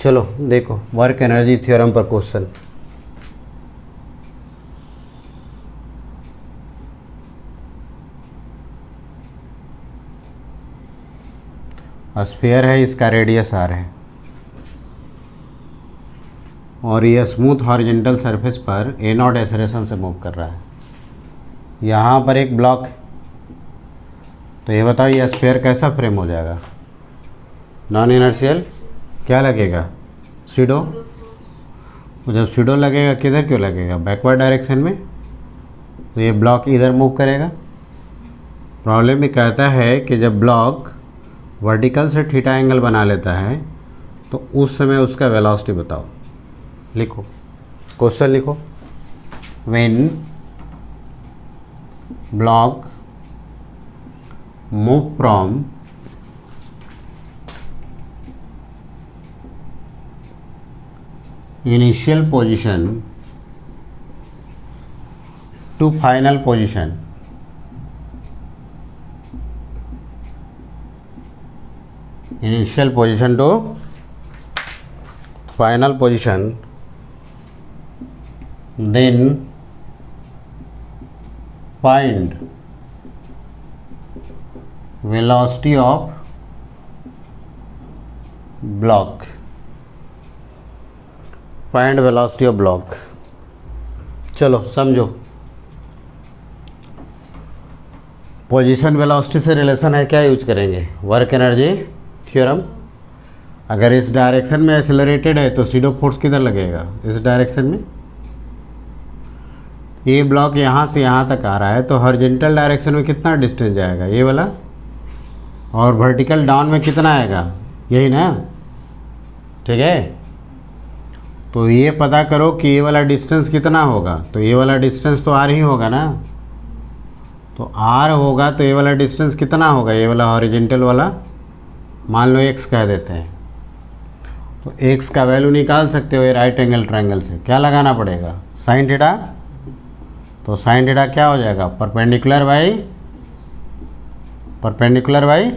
चलो देखो work energy theorem पर क्वेश्चन। स्फीयर है, इसका रेडियस आर है और ये स्मूथ हॉरिजॉन्टल सरफेस पर ए नॉट एक्सेलरेशन से मूव कर रहा है। यहाँ पर एक ब्लॉक, तो ये बताओ ये स्फीयर कैसा फ्रेम हो जाएगा? नॉन इनर्शियल क्या लगेगा? सीडो। तो जब सीडो लगेगा किधर क्यों लगेगा? बैकवर्ड डायरेक्शन में। तो ये ब्लॉक इधर मूव करेगा। प्रॉब्लम में कहता है कि जब ब्लॉक वर्टिकल से थीटा एंगल बना लेता है तो उस समय उसका वेलोसिटी बताओ। लिखो क्वेश्चन, लिखो। When block move from initial position to final position, initial position to final position, then find velocity of block, find velocity of block. चलो समझो, पोजीशन वेलोसिटी से रिलेशन है, क्या यूज करेंगे? Work energy theorem. अगर इस direction में accelerated है तो सीडो फोर्स किधर लगेगा? इस डायरेक्शन में। ये ब्लॉक यहाँ से यहाँ तक आ रहा है तो हॉरिजॉन्टल डायरेक्शन में कितना डिस्टेंस जाएगा? ये वाला। और वर्टिकल डाउन में कितना आएगा? यही ना, ठीक है। तो ये पता करो कि ये वाला डिस्टेंस कितना होगा। तो ये वाला डिस्टेंस तो आर ही होगा ना। तो आर होगा तो ये वाला डिस्टेंस कितना होगा? ये वाला हॉरिजॉन्टल वाला मान लो एक्स कह देते हैं। तो एक्स का वैल्यू निकाल सकते हो ये राइट एंगल ट्रायंगल से। क्या लगाना पड़ेगा? Sine theta. तो साइन थीटा क्या हो जाएगा? Perpendicular by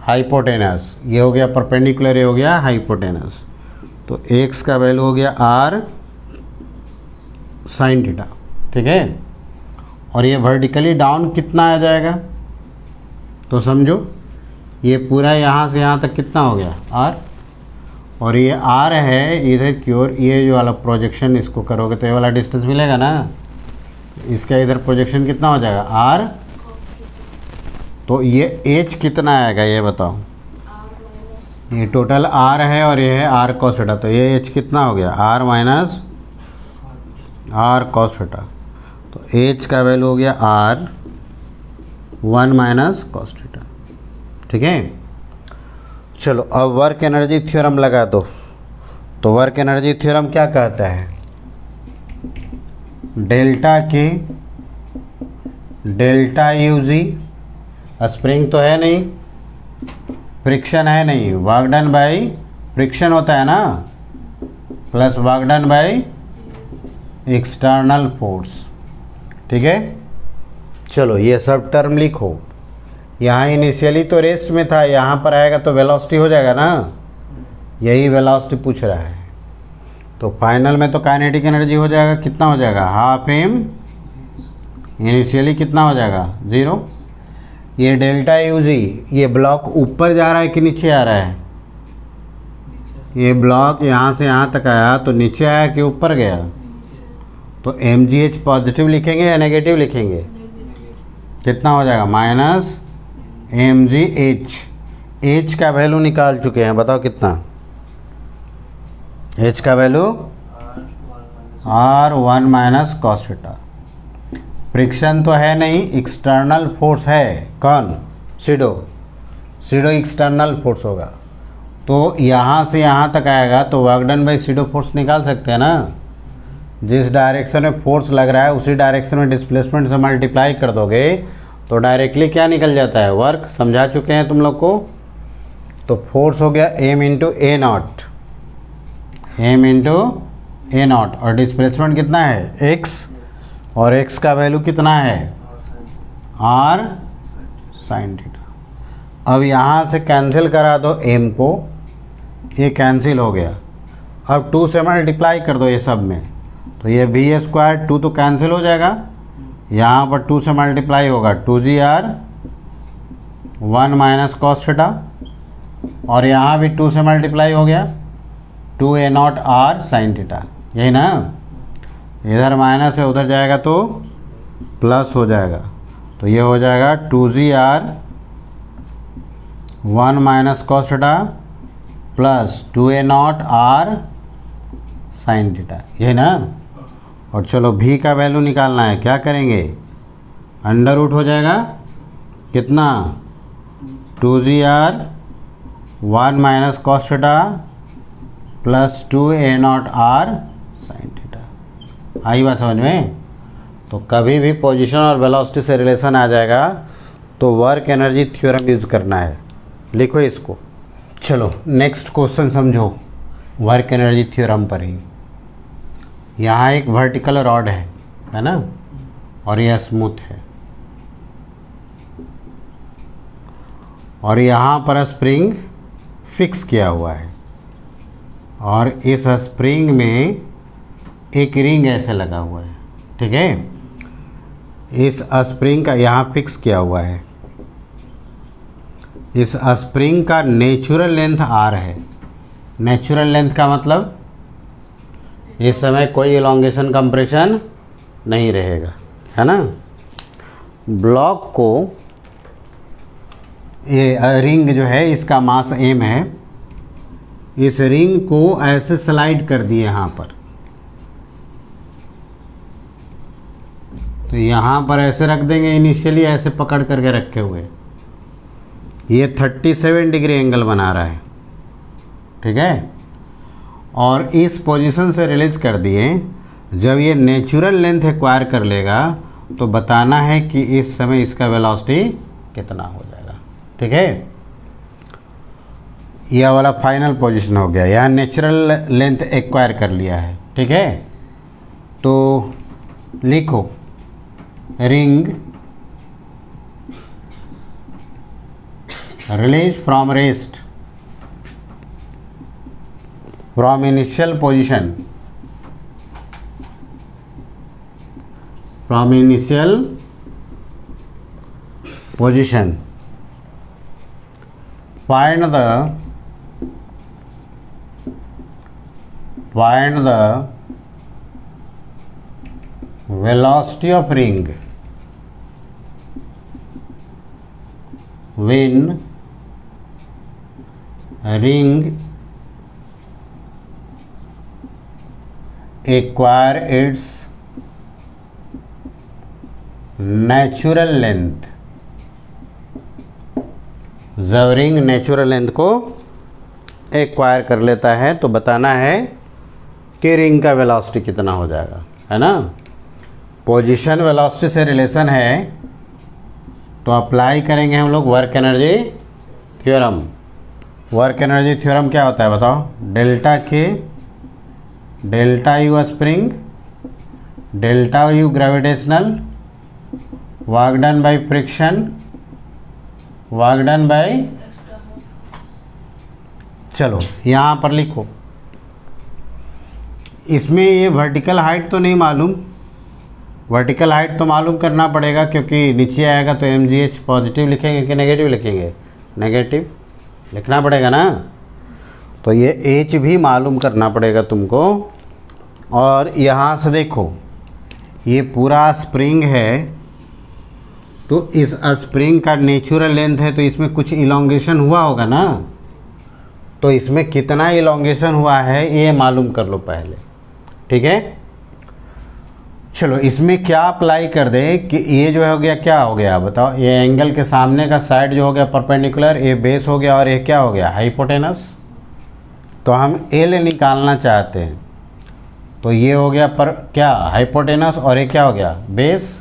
hypotenuse. ये हो गया परपेंडिकुलर, ये हो गया हाइपोटेनस। तो x का वैल्यू हो गया r साइन थीटा, ठीक है। और ये वर्टिकली डाउन कितना आ जाएगा? तो समझो ये पूरा यहाँ से यहाँ तक कितना हो गया? r। और ये r है इधर की ओर, ये जो वाला प्रोजेक्शन इसको करोगे तो ये वाला डिस्टेंस मिलेगा ना। इसका इधर प्रोजेक्शन कितना हो जाएगा? r। तो ये h कितना आएगा ये बताओ? ये टोटल r है और ये है r cos थीटा। तो ये h कितना हो गया? r minus r cos theta. तो h का वैल्यू हो गया r 1 माइनस cos थीटा, ठीक है। चलो अब वर्क एनर्जी थ्योरम लगा दो। तो वर्क एनर्जी थ्योरम क्या कहता है? डेल्टा के डेल्टा यूजी, स्प्रिंग तो है नहीं, फ्रिक्शन है नहीं, वर्क डन बाई फ्रिक्शन होता है ना, plus work done by external force, ठीक है। चलो ये सब टर्म लिखो। यहाँ इनिशियली तो रेस्ट में था, यहाँ पर आएगा तो वेलोसिटी हो जाएगा ना। यही वेलोसिटी पूछ रहा है। तो फाइनल में तो काइनेटिक एनर्जी हो जाएगा, कितना हो जाएगा? Half M. इनिशियली कितना हो जाएगा? 0। ये डेल्टा यूजी, ये ब्लॉक ऊपर जा रहा है कि नीचे आ रहा है? ये ब्लॉक यहाँ से यहाँ तक आया तो नीचे आया कि ऊपर गया? तो mgh पॉजिटिव लिखेंगे या नेगेटिव लिखेंगे? कितना हो जाएगा? Minus mgh। h का वैल्यू निकाल चुके हैं, बताओ कितना? h का value r1 minus cos theta. Friction तो है नहीं, एक्सटर्नल फोर्स है। कौन? सीडो। सीडो एक्सटर्नल फोर्स होगा। तो यहाँ से यहाँ तक आएगा तो work done by SIDO force निकाल सकते हैं ना। जिस डायरेक्शन में फोर्स लग रहा है उसी डायरेक्शन में डिस्प्लेसमेंट से मल्टीप्लाई कर दोगे तो डायरेक्टली क्या निकल जाता है? वर्क। समझा चुके हैं तुम लोग को। तो फोर्स हो गया m into A not, m into A not. और डिस्प्लेसमेंट कितना है? x। और x का वैल्यू कितना है? r sine theta. अब यहाँ से कैंसिल करा दो m को, ये कैंसिल हो गया। अब 2 से मल्टीप्लाई कर दो ये सब में, तो ये बी स्क्वायर 2 तो कैंसिल हो जाएगा, यहाँ पर 2 से मल्टीप्लाई होगा 2gr 1 माइनस कॉस थीटा, और यहाँ भी 2 से मल्टीप्लाई हो गया 2a0r साइन थीटा, यही ना। इधर माइनस है उधर जाएगा तो प्लस हो जाएगा, तो ये हो जाएगा 2gr 1 minus cos theta plus 2a0r sine theta, यही ना। और चलो भी का वैल्यू निकालना है, क्या करेंगे, अंडर रूट हो जाएगा कितना 2gr 1 minus cos theta plus 2a0r sine theta. आई बात समझ में। तो कभी भी पोजीशन और वेलोसिटी से रिलेशन आ जाएगा तो वर्क एनर्जी थ्योरम यूज़ करना है, लिखो इसको। चलो नेक्स्ट क्वेश्चन समझो वर्क एनर्जी थ्योरम पर ही। यहाँ एक वर्टिकल रॉड है ना, और यह स्मूथ है, और यहाँ पर स्प्रिंग फिक्स किया हुआ है, और इस स्प्रिंग में एक रिंग ऐसे लगा हुआ है, ठीक है। इस स्प्रिंग का यहाँ फिक्स किया हुआ है, इस स्प्रिंग का नेचुरल लेंथ r है। नेचुरल लेंथ का मतलब इस समय कोई इलॉन्गेशन कंप्रेशन नहीं रहेगा, है ना। ब्लॉक को, ये रिंग जो है इसका मास m है, इस रिंग को ऐसे स्लाइड कर दिए यहाँ पर, तो यहाँ पर ऐसे रख देंगे, इनिशियली ऐसे पकड़ करके रखे हुए, ये 37 डिग्री एंगल बना रहा है, ठीक है। और इस पोजीशन से रिलीज कर दिए, जब ये नेचुरल लेंथ एक्वायर कर लेगा तो बताना है कि इस समय इसका वेलोसिटी कितना हो जाएगा, ठीक है। यह वाला फाइनल पोजीशन हो गया, यहाँ नेचुरल लेंथ एक्वायर कर लिया है, ठीक है। तो लिखो ring release from rest from initial position, from initial position find the velocity of ring when ring acquire its natural length। जब रिंग नेचुरल लेंथ को एक्वायर कर लेता है तो बताना है कि रिंग का वेलोसिटी कितना हो जाएगा, है ना। पोजीशन वेलोसिटी से रिलेशन है तो अप्लाई करेंगे हम लोग work energy theorem. Work energy theorem क्या होता है बताओ, डेल्टा के delta U spring delta U gravitational work done by friction work done bye, चलो यहाँ पर लिखो। इसमें ये वर्टिकल हाइट तो नहीं मालूम, वर्टिकल हाइट तो मालूम करना पड़ेगा क्योंकि नीचे आएगा तो mgh पॉजिटिव लिखेंगे कि नेगेटिव लिखेंगे, नेगेटिव लिखना पड़ेगा ना। तो ये h भी मालूम करना पड़ेगा तुमको। और यहाँ से देखो ये पूरा स्प्रिंग है, तो इस स्प्रिंग का नेचुरल लेंथ है तो इसमें कुछ इलॉन्गेशन हुआ होगा ना, तो इसमें कितना इलॉन्गेशन हुआ है ये मालूम कर लो पहले, ठीक है। चलो इसमें क्या अप्लाई कर दे कि ये जो हो गया क्या हो गया बताओ, ये एंगल के सामने का साइड जो हो गया परपेंडिकुलर, ये बेस हो गया, और ये क्या हो गया हाइपोटेनस। तो हम एल निकालना चाहते हैं, तो ये हो गया पर क्या हाइपोटेनस, और ये क्या हो गया बेस।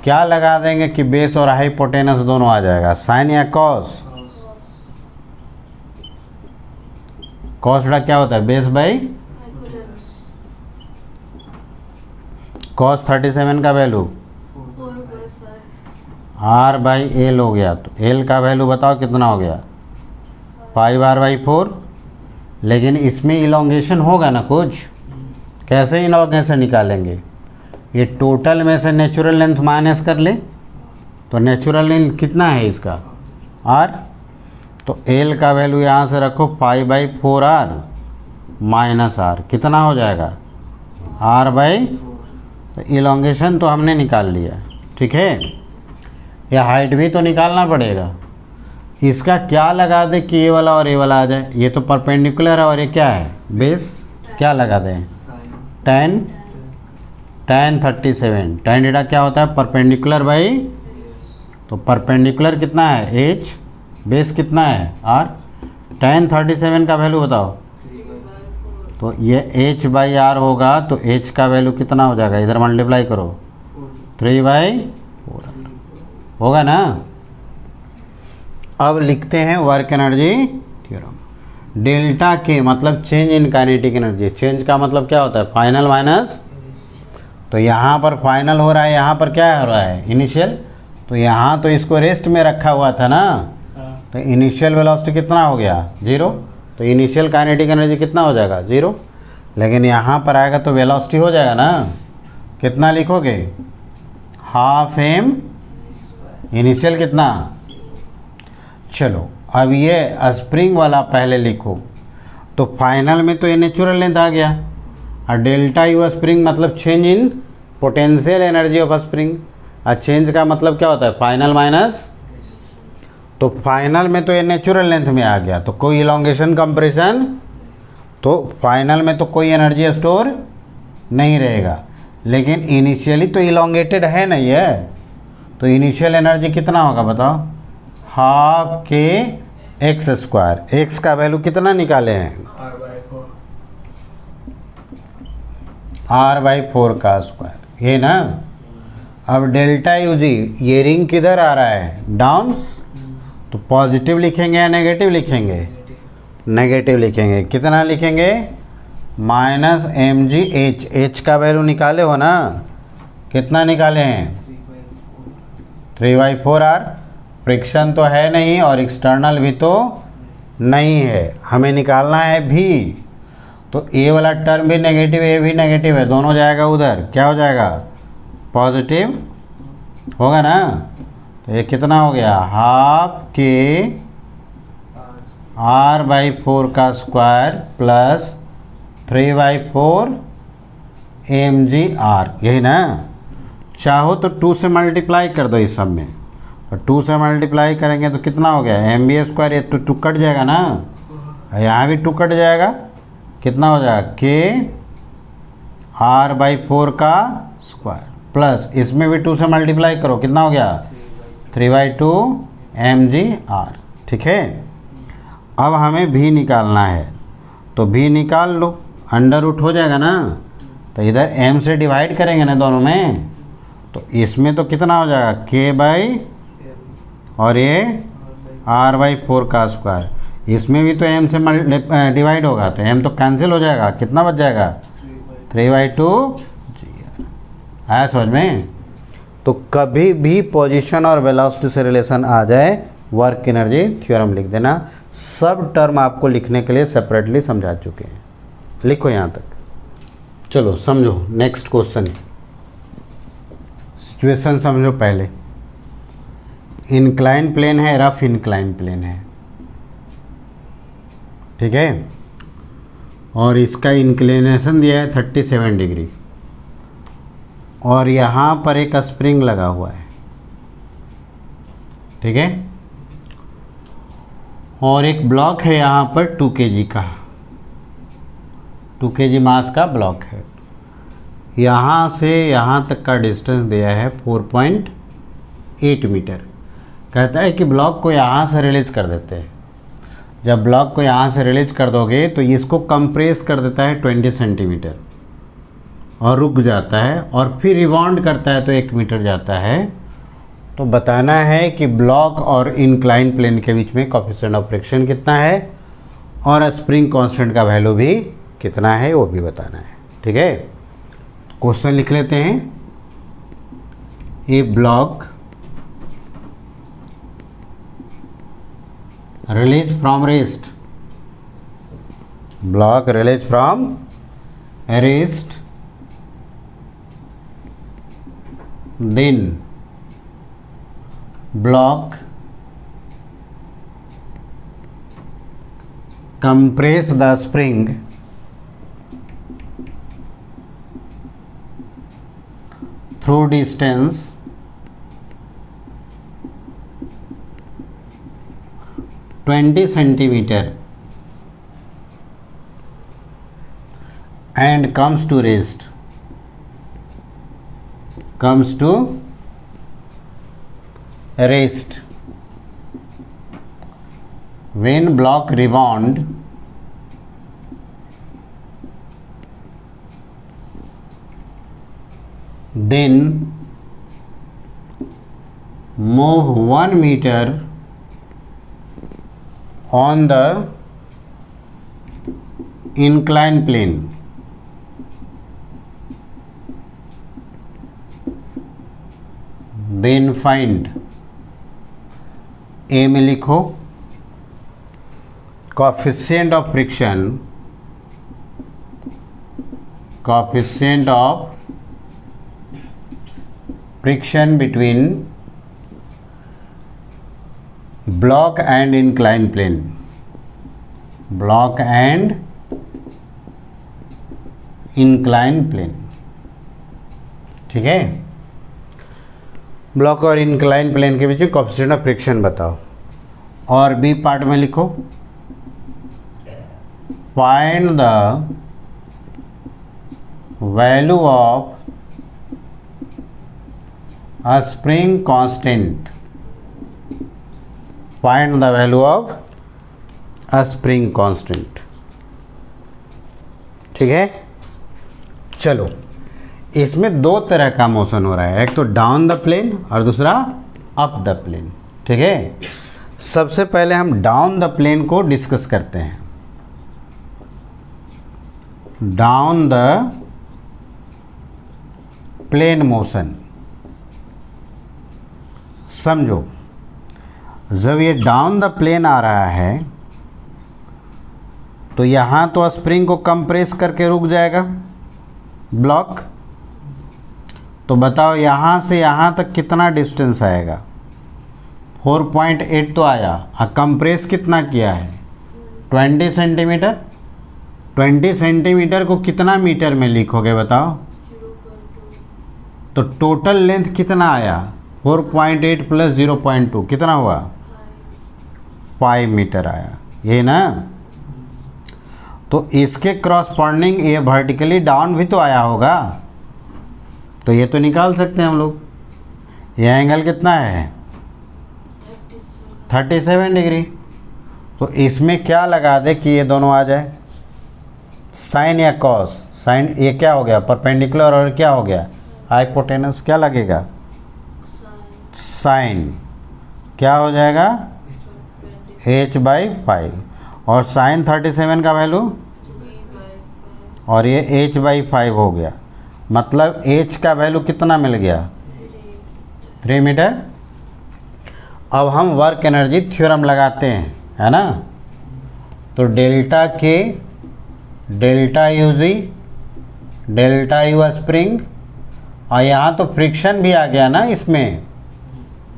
क्या लगा देंगे कि बेस और हाइपोटेनस दोनों आ जाएगा, साइन या कॉस। कॉस थीटा क्या होता है बेस बाई कॉस 37 का वैल्यू r बाई एल हो गया। तो एल का वैल्यू बताओ कितना हो गया 5r/4 लेकिन इसमें इलोंगेशन होगा ना कुछ। कैसे इलोंगेशन निकालेंगे? ये टोटल में से नेचुरल लेंथ माइनस कर ले, तो नेचुरल लेंथ कितना है इसका? आर। तो एल का वैल्यू यहाँ से रखो 5/4r माइनस आर, कितना हो जाएगा? r/। तो इलोंगेशन तो हमने निकाल लिया, ठीक है। या हाइट भी तो निकालना पड़ेगा। इसका क्या लगा दे कि ये वाला और ये वाला आ जाए? ये तो परपेंडिकुलर है और ये क्या है? बेस। क्या लगा दें? tan 37। tan थीटा क्या होता है? परपेंडिकुलर बाई, तो परपेंडिकुलर कितना है? h, बेस कितना है? r। tan 37 का वैल्यू बताओ। तो ये h/r होगा, तो h का वैल्यू कितना हो जाएगा? इधर मल्टीप्लाई करो, 3/4 होगा ना। अब लिखते हैं वर्क एनर्जी थ्योरम। डेल्टा के मतलब change in kinetic energy. Change का मतलब क्या होता है? फाइनल माइनस, तो यहाँ पर फाइनल हो रहा है, यहाँ पर क्या हो रहा है? इनिशियल। तो यहाँ तो इसको रेस्ट में रखा हुआ था ना, तो इनिशियल वेलोसिटी कितना हो गया? 0। तो इनिशियल काइनेटिक एनर्जी कितना हो जाएगा? 0। लेकिन यहाँ पर आएगा तो वेलोसिटी हो जाएगा ना, कितना लिखोगे? Half m। इनिशियल कितना? चलो अब ये स्प्रिंग वाला पहले लिखो। तो फाइनल में तो ये नेचुरल लेंथ आ गया, और डेल्टा यू स्प्रिंग मतलब change in potential energy of spring. और चेंज का मतलब क्या होता है? Final minus. तो फाइनल में तो ये नेचुरल लेंथ में आ गया, तो कोई इलोंगेशन कंप्रेशन, तो फाइनल में तो कोई एनर्जी स्टोर नहीं रहेगा। लेकिन इनिशियली तो इलोंगेटेड है ना ये, तो इनिशियल एनर्जी कितना होगा बताओ? हाफ के एक्स स्क्वायर। एक्स का वैल्यू कितना निकाले हैं? r/4 का स्क्वायर, ये ना। अब डेल्टा यू जी, ये रिंग किधर आ रहा है? डाउन। तो पॉजिटिव लिखेंगे या नेगेटिव लिखेंगे? नेगेटिव लिखेंगे। कितना लिखेंगे? -mgh। h का वैल्यू निकाले हो ना, कितना निकाले हैं? 3/4r। फ्रिक्शन तो है नहीं और एक्सटर्नल भी तो नहीं है, हमें निकालना है भी। तो ए वाला टर्म भी नेगेटिव, ए भी नेगेटिव है, दोनों जाएगा उधर, क्या हो जाएगा? पॉजिटिव होगा ना। तो ये कितना हो गया? हाफ के r/4 का स्क्वायर प्लस 3/4 mgr, यही ना। चाहो तो 2 से मल्टीप्लाई कर दो इस सब में, और 2 से मल्टीप्लाई करेंगे तो कितना हो गया? mb²। ये तो 2 कट जाएगा ना, यहाँ भी 2 कट जाएगा, कितना हो जाएगा? k r/4 का स्क्वायर प्लस इसमें भी 2 से मल्टीप्लाई करो, कितना हो गया? 3/2 mgr, ठीक है। अब हमें भी निकालना है, तो भी निकाल लो, अंडर रूट हो जाएगा ना। तो इधर m से डिवाइड करेंगे ना दोनों में, तो इसमें तो कितना हो जाएगा? k/, और ये r/4 का स्क्वायर। इसमें भी तो m से डिवाइड होगा, तो m तो कैंसिल हो जाएगा, कितना बच जाएगा? 3/2 आया समझ में? तो कभी भी पोजीशन और वेलोसिटी से रिलेशन आ जाए, वर्क एनर्जी थ्योरम लिख देना। सब टर्म आपको लिखने के लिए सेपरेटली समझा चुके हैं, लिखो यहाँ तक। चलो समझो नेक्स्ट क्वेश्चन। सिचुएशन समझो पहले। इंक्लाइन प्लेन है, रफ इंक्लाइन प्लेन है, ठीक है। और इसका इंक्लिनेशन दिया है 37 डिग्री, और यहाँ पर एक स्प्रिंग लगा हुआ है, ठीक है। और एक ब्लॉक है यहाँ पर 2 kg का, 2 kg मास का ब्लॉक है। यहाँ से यहाँ तक का डिस्टेंस दिया है 4.8 मीटर। कहता है कि ब्लॉक को यहाँ से रिलीज कर देते हैं। जब ब्लॉक को यहाँ से रिलीज कर दोगे तो इसको कंप्रेस कर देता है 20 सेंटीमीटर और रुक जाता है, और फिर रिबाउंड करता है तो 1 मीटर जाता है। तो बताना है कि ब्लॉक और इंक्लाइन प्लेन के बीच में कोएफिशिएंट ऑफ फ्रिक्शन कितना है, और स्प्रिंग कांस्टेंट का वैल्यू भी कितना है, वो भी बताना है, ठीक है। क्वेश्चन लिख लेते हैं। A block release from rest block release from rest, then block compress the spring through distance 20 centimeter and comes to rest. When block rebound then move 1 meter on the inclined plane. Then find A में लिखो coefficient of friction between block and inclined plane. ठीक है, block और incline plane के बीच coefficient of friction बताओ। और B part में लिखो find the value of a spring constant. Find the value of a spring constant. ठीक है, चलो इसमें दो तरह का मोशन हो रहा है, एक तो डाउन द प्लेन और दूसरा अप द प्लेन। ठीक है, सबसे पहले हम डाउन द प्लेन को डिस्कस करते हैं। डाउन द प्लेन मोशन समझो, जब ये डाउन द प्लेन आ रहा है तो यहां तो स्प्रिंग को कंप्रेस करके रुक जाएगा ब्लॉक। तो बताओ यहाँ से यहाँ तक कितना डिस्टेंस आएगा? 4.8 तो आया, कंप्रेस कितना किया है? 20 सेंटीमीटर। 20 सेंटीमीटर को कितना मीटर में लिखोगे बताओ? तो टोटल लेंथ कितना आया? 4.8 प्लस 0.2 कितना हुआ? 5 मीटर आया, ये ना। तो इसके क्रॉसपॉन्डिंग ये वर्टिकली डाउन भी तो आया होगा, तो ये तो निकाल सकते हैं हम लोग। ये एंगल कितना है? 37 डिग्री। तो इसमें क्या लगा दे कि ये दोनों आ जाए, साइन या कॉस। साइन ये क्या हो गया? परपेंडिकुलर, और क्या हो गया? हाइपोटेनस। क्या लगेगा? साइन। क्या हो जाएगा? h/5। और साइन 37 का वैल्यू, और ये h/5 हो गया, मतलब h का वैल्यू कितना मिल गया? 3 मीटर। अब हम वर्क एनर्जी थ्योरम लगाते हैं, है ना। तो डेल्टा के delta U G delta U spring, और यहाँ तो फ्रिक्शन भी आ गया ना इसमें,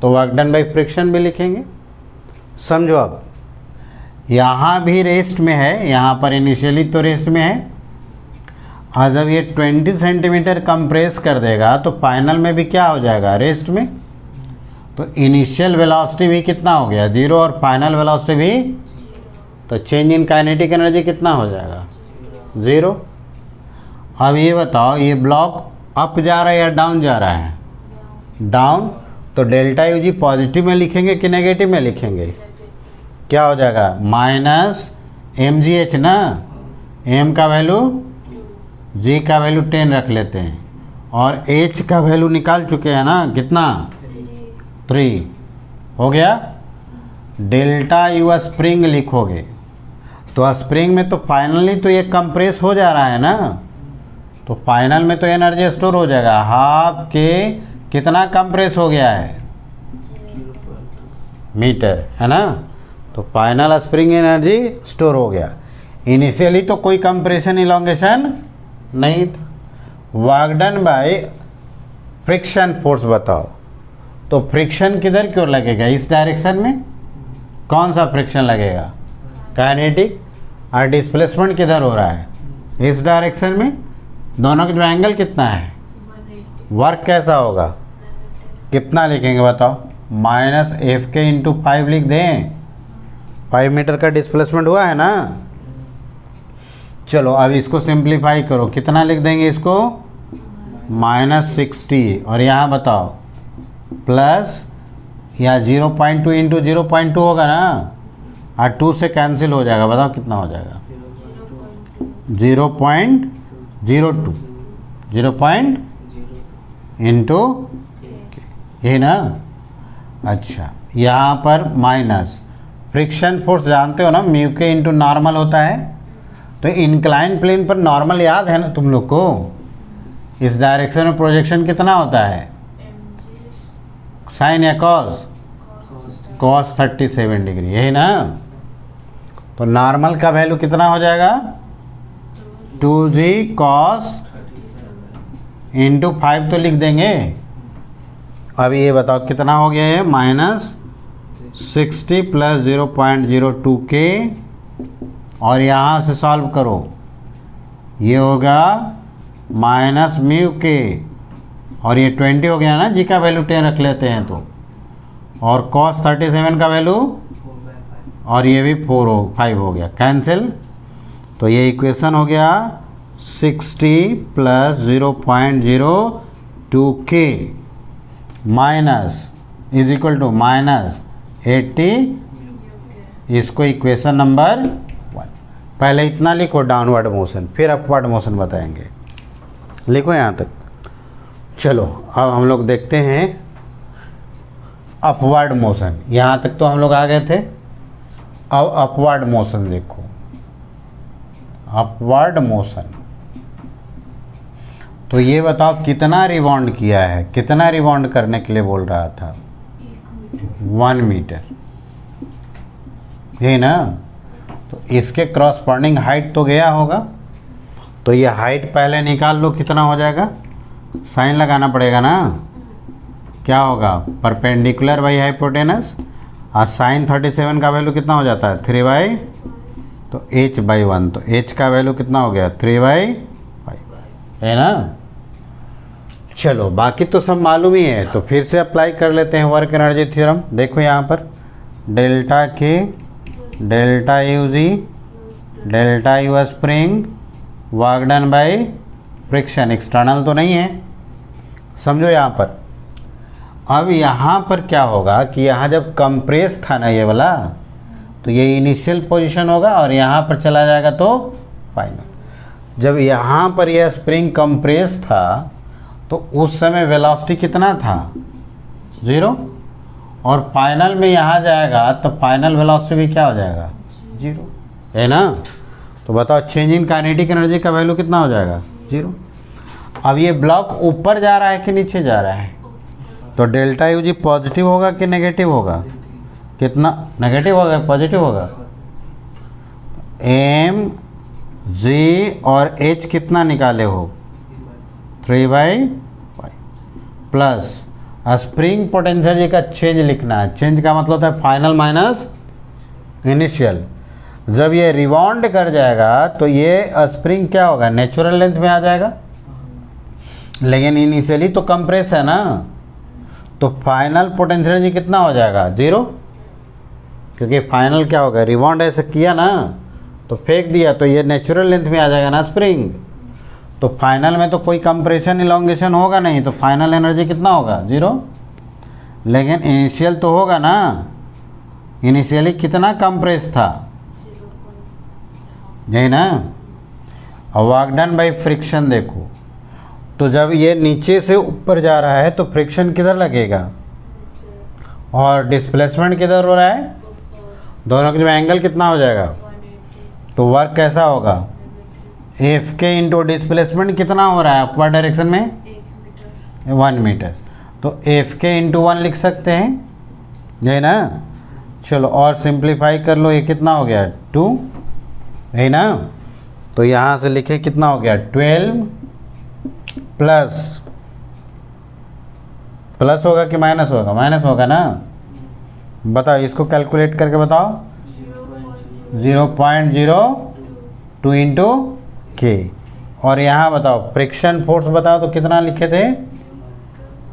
तो वर्क डन बाई फ्रिक्शन भी लिखेंगे। समझो, अब यहाँ भी रेस्ट में है, यहाँ पर इनिशियली तो रेस्ट में है, और जब ये 20 सेंटीमीटर कंप्रेस कर देगा तो फाइनल में भी क्या हो जाएगा? रेस्ट में। तो इनिशियल वेलोसिटी भी कितना हो गया? 0, और फाइनल वेलोसिटी भी, तो चेंज इन काइनेटिक एनर्जी कितना हो जाएगा? 0। अब ये बताओ, ये ब्लॉक अप जा रहा है या डाउन जा रहा है? डाउन। तो डेल्टा यू जी पॉजिटिव में लिखेंगे कि नेगेटिव में लिखेंगे? क्या हो जाएगा? -mgh ना। m का वैल्यू, g का वैल्यू 10 रख लेते हैं, और h का वैल्यू निकाल चुके हैं ना, कितना? 3 हो गया। डेल्टा यू स्प्रिंग लिखोगे, तो स्प्रिंग में तो फाइनली तो ये कंप्रेस हो जा रहा है ना, तो फाइनल में तो एनर्जी स्टोर हो जाएगा। हाफ के कितना कंप्रेस हो गया है? मीटर, है ना। तो फाइनल स्प्रिंग एनर्जी स्टोर हो गया। इनिशियली तो कोई कंप्रेशन इलॉन्गेशन नहीं था। Work done by friction force बताओ, तो फ्रिक्शन किधर क्यों लगेगा, इस डायरेक्शन में। कौन सा फ्रिक्शन लगेगा, काइनेटिक। और डिस्प्लेसमेंट किधर हो रहा है, इस डायरेक्शन में। दोनों का जो एंगल कितना है, वर्क कैसा होगा, कितना लिखेंगे बताओ, माइनस एफ के इंटू 5 लिख दें। 5 मीटर का डिस्प्लेसमेंट हुआ है ना। चलो अब इसको सिंप्लीफाई करो, कितना लिख देंगे इसको, -60। और यहाँ बताओ प्लस या 0.2 इंटू 0.2 होगा ना, और 2 से कैंसिल हो जाएगा। बताओ कितना हो जाएगा, 0.02 इंटू, यही ना। अच्छा, यहाँ पर माइनस फ्रिक्शन फोर्स जानते हो ना, म्यू के इंटू नॉर्मल होता है। तो इंक्लाइन प्लेन पर नॉर्मल याद है ना तुम लोग को। इस डायरेक्शन में प्रोजेक्शन कितना होता है, साइन या कॉस, कॉस 37 डिग्री, यही ना। तो नॉर्मल का वैल्यू कितना हो जाएगा, 2g cos इंटू 5 तो लिख देंगे। अब ये बताओ कितना हो गया है, -60 प्लस 0.02 के, और यहाँ से सॉल्व करो, ये होगा माइनस म्यू के, और ये 20 हो गया ना, जी का वैल्यू 10 रख लेते हैं तो, और cos 37 का वैल्यू, और ये भी 5 हो गया, कैंसिल। तो ये इक्वेशन हो गया 60 प्लस 0.02 के माइनस इज इक्वल टू -80। इसको इक्वेशन नंबर 1। पहले इतना लिखो डाउनवर्ड मोशन, फिर अपवर्ड मोशन बताएंगे। लिखो यहाँ तक। चलो अब हम लोग देखते हैं अपवर्ड मोशन। यहाँ तक तो हम लोग आ गए थे। अब अपवर्ड मोशन देखो, अपवर्ड मोशन। तो ये बताओ कितना रिबाउंड किया है, कितना रिबाउंड करने के लिए बोल रहा था, 1 मीटर, यही ना। तो इसके क्रॉसपॉन्डिंग हाइट तो गया होगा, तो ये हाइट पहले निकाल लो, कितना हो जाएगा, साइन लगाना पड़ेगा ना। क्या होगा, परपेंडिकुलर बाई हाइपोटेनस, और साइन 37 का वैल्यू कितना हो जाता है, 3/, तो h/1, तो h का वैल्यू कितना हो गया, 3/5, है ना। चलो बाकी तो सब मालूम ही है, तो फिर से अप्लाई कर लेते हैं वर्क एनर्जी थ्योरम। देखो यहाँ पर डेल्टा के, delta U G, delta U spring, work done by friction, external तो नहीं है, समझो यहाँ पर। अब यहाँ पर क्या होगा कि यहाँ जब कंप्रेस था ना ये वाला, तो ये इनिशियल पोजीशन होगा, और यहाँ पर चला जाएगा तो फाइनल। जब यहाँ पर यह स्प्रिंग कंप्रेस था तो उस समय वेलोसिटी कितना था, 0, और फाइनल में यहाँ जाएगा तो फाइनल वेलोसिटी भी क्या हो जाएगा, 0, है ना। तो बताओ चेंज इन काइनेटिक एनर्जी का वैल्यू कितना हो जाएगा, 0। अब ये ब्लॉक ऊपर जा रहा है कि नीचे जा रहा है, तो डेल्टा यू जी पॉजिटिव होगा कि नेगेटिव होगा, कितना नेगेटिव होगा पॉजिटिव होगा, एम जी और एच कितना निकाले हो, 3/5 प्लस स्प्रिंग पोटेंशियल जी का चेंज लिखना है। चेंज का मतलब है फाइनल माइनस इनिशियल। जब ये रिबाउंड कर जाएगा तो ये स्प्रिंग क्या होगा, नेचुरल लेंथ में आ जाएगा, लेकिन इनिशियली तो कंप्रेस है ना, तो फाइनल पोटेंशियल जी कितना हो जाएगा, 0, क्योंकि फाइनल क्या होगा, रिबाउंड ऐसे किया ना तो फेंक दिया, तो ये नेचुरल लेंथ में आ जाएगा ना स्प्रिंग। तो फाइनल में तो कोई कंप्रेशन इलॉन्गेशन होगा नहीं, तो फाइनल एनर्जी कितना होगा, 0। लेकिन इनिशियल तो होगा ना, इनिशियली कितना कंप्रेस था, यही ना। वर्क डन बाय फ्रिक्शन देखो, तो जब ये नीचे से ऊपर जा रहा है तो फ्रिक्शन किधर लगेगा, और डिस्प्लेसमेंट किधर हो रहा है, दोनों के एंगल कितना हो जाएगा, तो वर्क कैसा होगा, एफ के इंटू डिस्प्लेसमेंट कितना हो रहा है अपवर्ड डायरेक्शन में, 1 मीटर, तो एफ के इंटू 1 लिख सकते हैं, यही ना। चलो और सिंप्लीफाई कर लो, ये कितना हो गया, 2, है ना। तो यहाँ से लिखे कितना हो गया 12 प्लस होगा कि माइनस होगा? माइनस होगा ना। बताओ इसको कैलकुलेट करके बताओ। 0.02 इंटू के। और यहाँ बताओ फ्रिक्शन फोर्स बताओ तो कितना लिखे थे?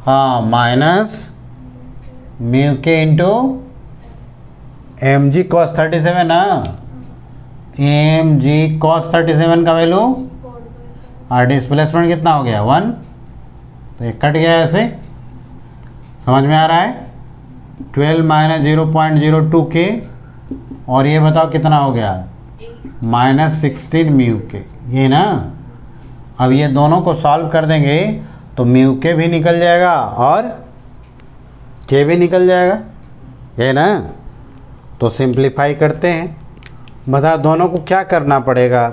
हाँ, माइनस म्यू के इंटू एम जी कॉस 37 ना। एम जी कॉस 37 का वैल्यू और डिस्प्लेसमेंट कितना हो गया 1। तो ये कट गया ऐसे, समझ में आ रहा है। 12 माइनस 0.02 के और ये बताओ कितना हो गया -16 म्यू के, ये ना। अब ये दोनों को सॉल्व कर देंगे तो म्यू के भी निकल जाएगा और के भी निकल जाएगा, ये ना। तो सिंप्लीफाई करते हैं। बता दोनों को क्या करना पड़ेगा?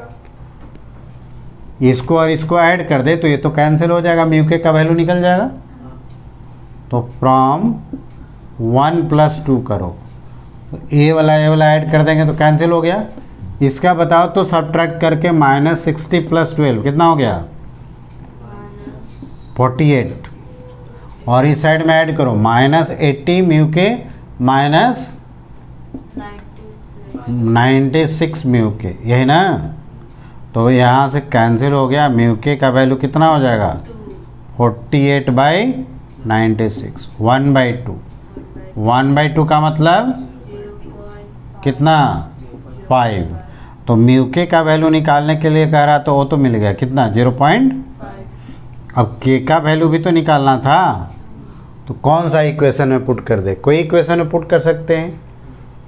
इसको और इसको ऐड कर दे तो ये तो कैंसिल हो जाएगा, म्यू के का वैल्यू निकल जाएगा। तो फ्रॉम 1 + 2 करो, तो ए वाला ऐड कर देंगे तो कैंसिल हो गया। इसका बताओ तो सब्ट्रैक्ट करके -60 + 12 कितना हो गया 48। और इस साइड में ऐड करो -80 म्यू के -96 म्यू के, यही ना। तो यहाँ से कैंसिल हो गया, म्यू के का वैल्यू कितना हो जाएगा 48/96, 1/2। 1/2 का मतलब कितना 5। तो म्यू के का वैल्यू निकालने के लिए कह रहा तो वो तो मिल गया कितना 0.5। अब के का वैल्यू भी तो निकालना था, तो कौन सा इक्वेशन में पुट कर दे? कोई इक्वेशन में पुट कर सकते हैं,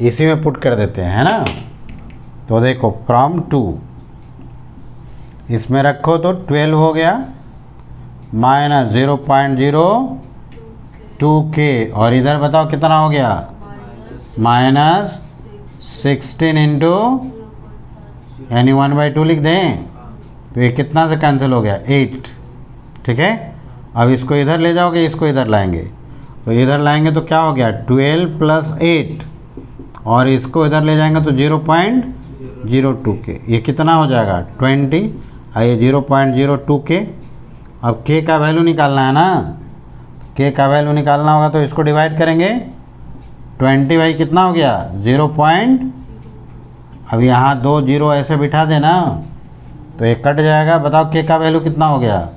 इसी में पुट कर देते हैं, है ना। तो देखो फ्रॉम 2 इसमें रखो तो 12 हो गया -0.02 के, और इधर बताओ कितना हो गया -16 इंटू यानी 1/2 लिख दें तो ये कितना से कैंसिल हो गया 8। ठीक है, अब इसको इधर ले जाओगे, इसको इधर लाएंगे, तो इधर लाएंगे तो क्या हो गया 12 + 8, और इसको इधर ले जाएंगे तो 0.02 के, ये कितना हो जाएगा 20। आइए 0.02 के। अब के का वैल्यू निकालना है ना, के का वैल्यू निकालना होगा तो इसको डिवाइड करेंगे 20 बाई कितना हो गया 0. अब यहाँ 2 0 ऐसे बिठा देना तो ये कट जाएगा। बताओ के का वैल्यू कितना हो गया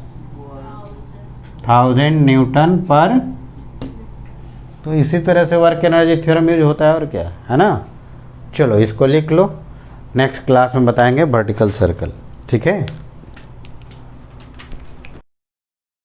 1000 न्यूटन पर। तो इसी तरह से वर्क एनर्जी थ्योरम यूज होता है, और क्या है ना। चलो इसको लिख लो, नेक्स्ट क्लास में बताएंगे वर्टिकल सर्कल। ठीक है।